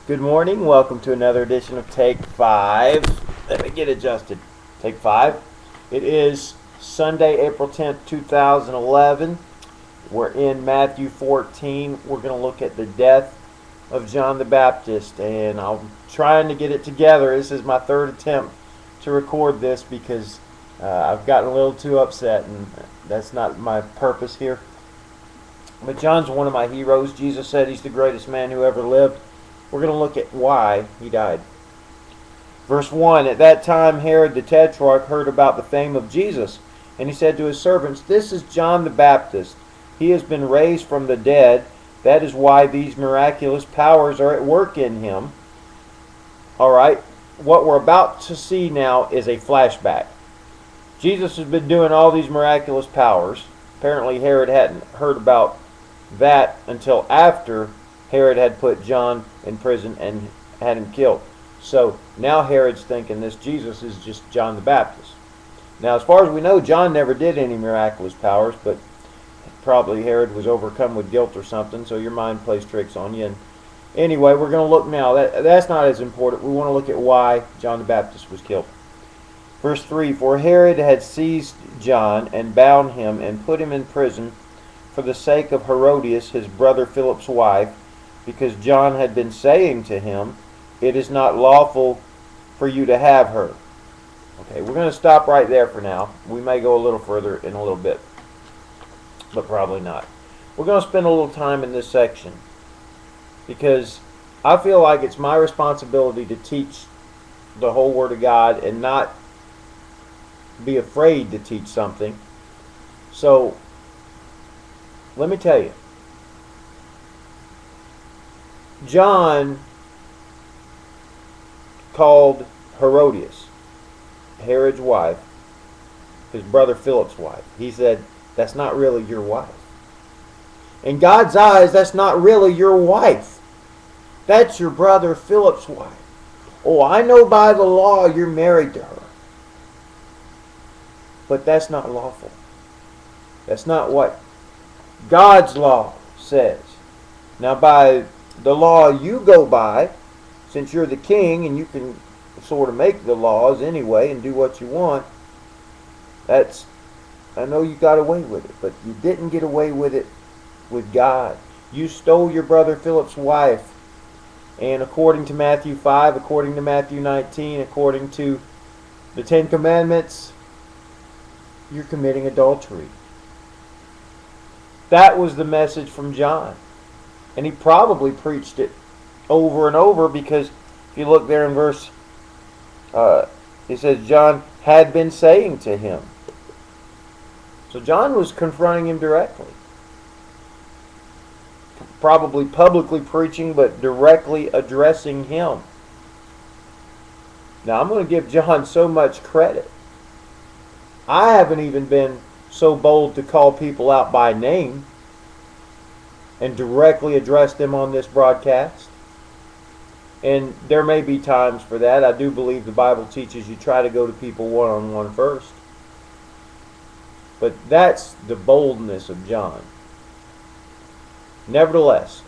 Good morning. Welcome to another edition of Take 5. Let me get adjusted. Take 5. It is Sunday, April 10th, 2011. We're in Matthew 14. We're going to look at the death of John the Baptist, and I'm trying to get it together. This is my third attempt to record this because I've gotten a little too upset, and that's not my purpose here. But John's one of my heroes. Jesus said he's the greatest man who ever lived. We're going to look at why he died. Verse 1, At that time Herod the Tetrarch heard about the fame of Jesus, and he said to his servants, This is John the Baptist. He has been raised from the dead. That is why these miraculous powers are at work in him. Alright, what we're about to see now is a flashback. Jesus has been doing all these miraculous powers. Apparently Herod hadn't heard about that until after Herod had put John in prison and had him killed. So now Herod's thinking this Jesus is just John the Baptist. Now, as far as we know, John never did any miraculous powers, but probably Herod was overcome with guilt or something, so your mind plays tricks on you. And anyway, we're going to look now. That's not as important. We want to look at why John the Baptist was killed. Verse 3, For Herod had seized John and bound him and put him in prison for the sake of Herodias, his brother Philip's wife, because John had been saying to him, It is not lawful for you to have her. Okay, we're going to stop right there for now. We may go a little further in a little bit, but probably not. We're going to spend a little time in this section because I feel like it's my responsibility to teach the whole Word of God and not be afraid to teach something. So, let me tell you. John called Herodias, Herod's wife, his brother Philip's wife. He said, That's not really your wife. In God's eyes, that's not really your wife. That's your brother Philip's wife. Oh, I know by the law you're married to her. But that's not lawful. That's not what God's law says. Now, by the law you go by, since you're the king and you can sort of make the laws anyway and do what you want, I know you got away with it, but you didn't get away with it with God. You stole your brother Philip's wife, and according to Matthew 5, according to Matthew 19, according to the Ten Commandments, you're committing adultery. That was the message from John. And he probably preached it over and over because if you look there in verse, it says John had been saying to him. So John was confronting him directly. Probably publicly preaching, but directly addressing him. Now I'm going to give John so much credit. I haven't even been so bold to call people out by name and directly address them on this broadcast. And there may be times for that. I do believe the Bible teaches you try to go to people one-on-one first. But that's the boldness of John. Nevertheless,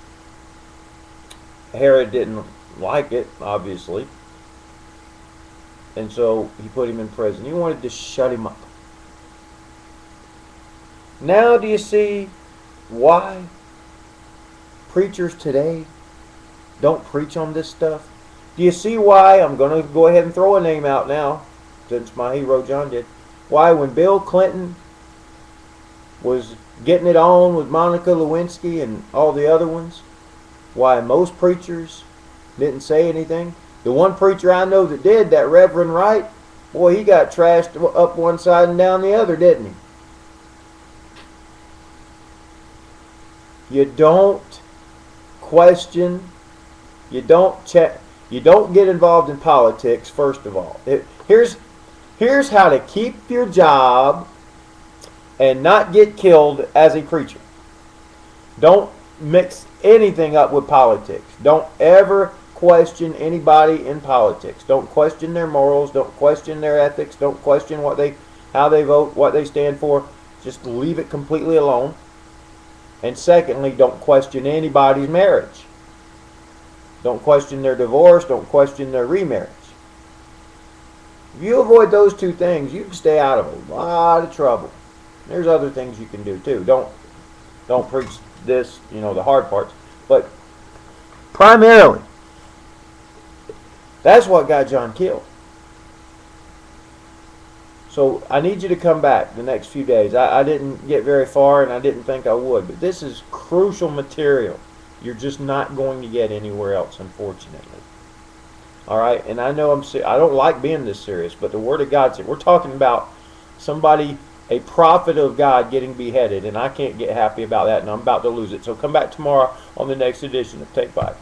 Herod didn't like it, obviously. And so he put him in prison. He wanted to shut him up. Now do you see why preachers today don't preach on this stuff? Do you see why? I'm going to go ahead and throw a name out now, since my hero John did. Why when Bill Clinton was getting it on with Monica Lewinsky and all the other ones, why most preachers didn't say anything? The one preacher I know that did, that Reverend Wright, boy, he got trashed up one side and down the other, didn't he? You don't question, you don't check, you don't get involved in politics, first of all. Here's how to keep your job and not get killed as a preacher. Don't mix anything up with politics. Don't ever question anybody in politics. Don't question their morals, don't question their ethics, don't question how they vote, what they stand for. Just leave it completely alone. And secondly, don't question anybody's marriage. Don't question their divorce. Don't question their remarriage. If you avoid those two things, you can stay out of a lot of trouble. There's other things you can do too. Don't preach this, the hard parts. But primarily, that's what got John killed. So I need you to come back the next few days. I didn't get very far, and I didn't think I would. But this is crucial material. You're just not going to get anywhere else, unfortunately. All right? And I know I don't like being this serious, but the Word of God said, we're talking about somebody, a prophet of God, getting beheaded, and I can't get happy about that, and I'm about to lose it. So come back tomorrow on the next edition of Take 5.